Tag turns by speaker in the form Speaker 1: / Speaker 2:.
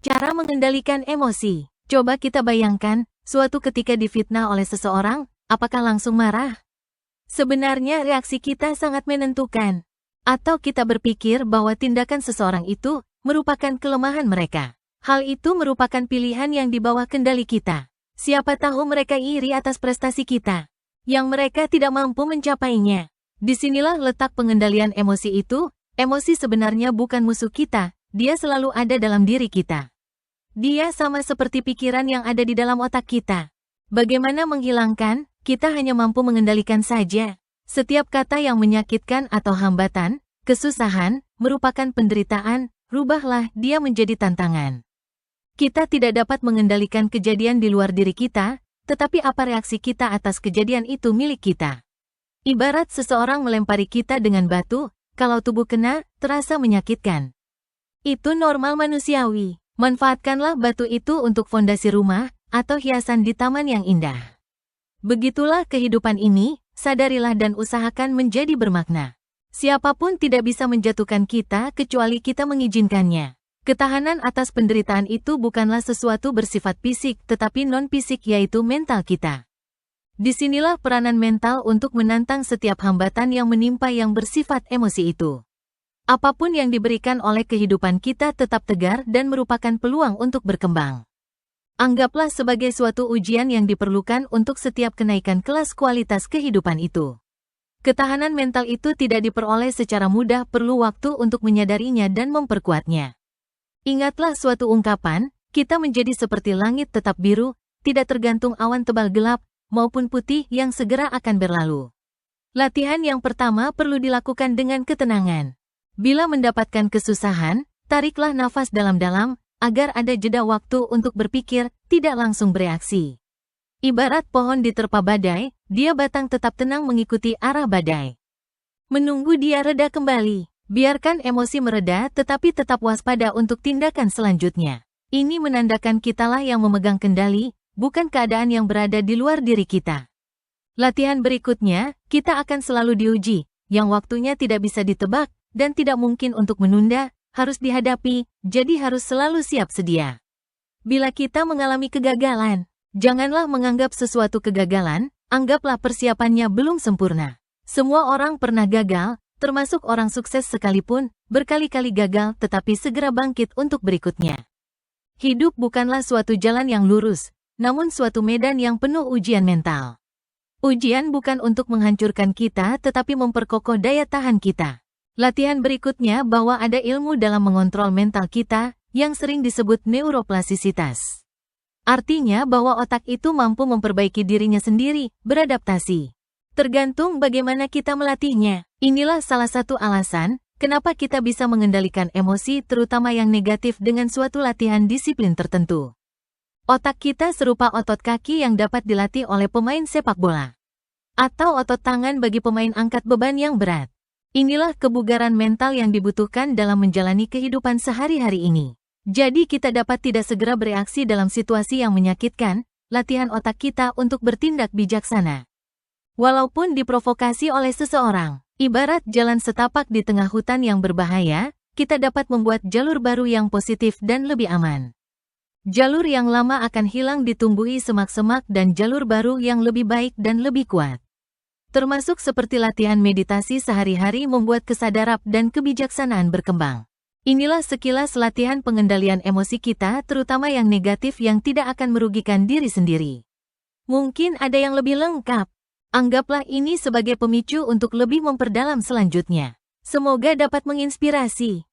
Speaker 1: Cara mengendalikan emosi. Coba kita bayangkan, suatu ketika difitnah oleh seseorang, apakah langsung marah? Sebenarnya reaksi kita sangat menentukan. Atau kita berpikir bahwa tindakan seseorang itu merupakan kelemahan mereka. Hal itu merupakan pilihan yang di bawah kendali kita. Siapa tahu mereka iri atas prestasi kita, yang mereka tidak mampu mencapainya. Disinilah letak pengendalian emosi itu. Emosi sebenarnya bukan musuh kita, dia selalu ada dalam diri kita. Dia sama seperti pikiran yang ada di dalam otak kita. Bagaimana menghilangkan? Kita hanya mampu mengendalikan saja. Setiap kata yang menyakitkan atau hambatan, kesusahan, merupakan penderitaan, rubahlah dia menjadi tantangan. Kita tidak dapat mengendalikan kejadian di luar diri kita, tetapi apa reaksi kita atas kejadian itu milik kita. Ibarat seseorang melempari kita dengan batu, kalau tubuh kena, terasa menyakitkan. Itu normal manusiawi. Manfaatkanlah batu itu untuk fondasi rumah, atau hiasan di taman yang indah. Begitulah kehidupan ini, sadarilah dan usahakan menjadi bermakna. Siapapun tidak bisa menjatuhkan kita kecuali kita mengizinkannya. Ketahanan atas penderitaan itu bukanlah sesuatu bersifat fisik tetapi non-fisik yaitu mental kita. Disinilah peranan mental untuk menantang setiap hambatan yang menimpa yang bersifat emosi itu. Apapun yang diberikan oleh kehidupan kita tetap tegar dan merupakan peluang untuk berkembang. Anggaplah sebagai suatu ujian yang diperlukan untuk setiap kenaikan kelas kualitas kehidupan itu. Ketahanan mental itu tidak diperoleh secara mudah, perlu waktu untuk menyadarinya dan memperkuatnya. Ingatlah suatu ungkapan, kita menjadi seperti langit tetap biru, tidak tergantung awan tebal gelap, maupun putih yang segera akan berlalu. Latihan yang pertama perlu dilakukan dengan ketenangan. Bila mendapatkan kesusahan, tariklah nafas dalam-dalam, agar ada jeda waktu untuk berpikir, tidak langsung bereaksi. Ibarat pohon diterpa badai, dia batang tetap tenang mengikuti arah badai. Menunggu dia reda kembali. Biarkan emosi mereda tetapi tetap waspada untuk tindakan selanjutnya. Ini menandakan kitalah yang memegang kendali, bukan keadaan yang berada di luar diri kita. Latihan berikutnya, kita akan selalu diuji, yang waktunya tidak bisa ditebak, dan tidak mungkin untuk menunda, harus dihadapi, jadi harus selalu siap sedia. Bila kita mengalami kegagalan, janganlah menganggap sesuatu kegagalan, anggaplah persiapannya belum sempurna. Semua orang pernah gagal, termasuk orang sukses sekalipun, berkali-kali gagal tetapi segera bangkit untuk berikutnya. Hidup bukanlah suatu jalan yang lurus, namun suatu medan yang penuh ujian mental. Ujian bukan untuk menghancurkan kita tetapi memperkokoh daya tahan kita. Latihan berikutnya bahwa ada ilmu dalam mengontrol mental kita, yang sering disebut neuroplastisitas. Artinya bahwa otak itu mampu memperbaiki dirinya sendiri, beradaptasi. Tergantung bagaimana kita melatihnya. Inilah salah satu alasan, kenapa kita bisa mengendalikan emosi terutama yang negatif dengan suatu latihan disiplin tertentu. Otak kita serupa otot kaki yang dapat dilatih oleh pemain sepak bola. Atau otot tangan bagi pemain angkat beban yang berat. Inilah kebugaran mental yang dibutuhkan dalam menjalani kehidupan sehari-hari ini. Jadi kita dapat tidak segera bereaksi dalam situasi yang menyakitkan, latihan otak kita untuk bertindak bijaksana. Walaupun diprovokasi oleh seseorang, ibarat jalan setapak di tengah hutan yang berbahaya, kita dapat membuat jalur baru yang positif dan lebih aman. Jalur yang lama akan hilang ditumbuhi semak-semak dan jalur baru yang lebih baik dan lebih kuat. Termasuk seperti latihan meditasi sehari-hari membuat kesadaran dan kebijaksanaan berkembang. Inilah sekilas latihan pengendalian emosi kita, terutama yang negatif yang tidak akan merugikan diri sendiri. Mungkin ada yang lebih lengkap. Anggaplah ini sebagai pemicu untuk lebih memperdalam selanjutnya. Semoga dapat menginspirasi.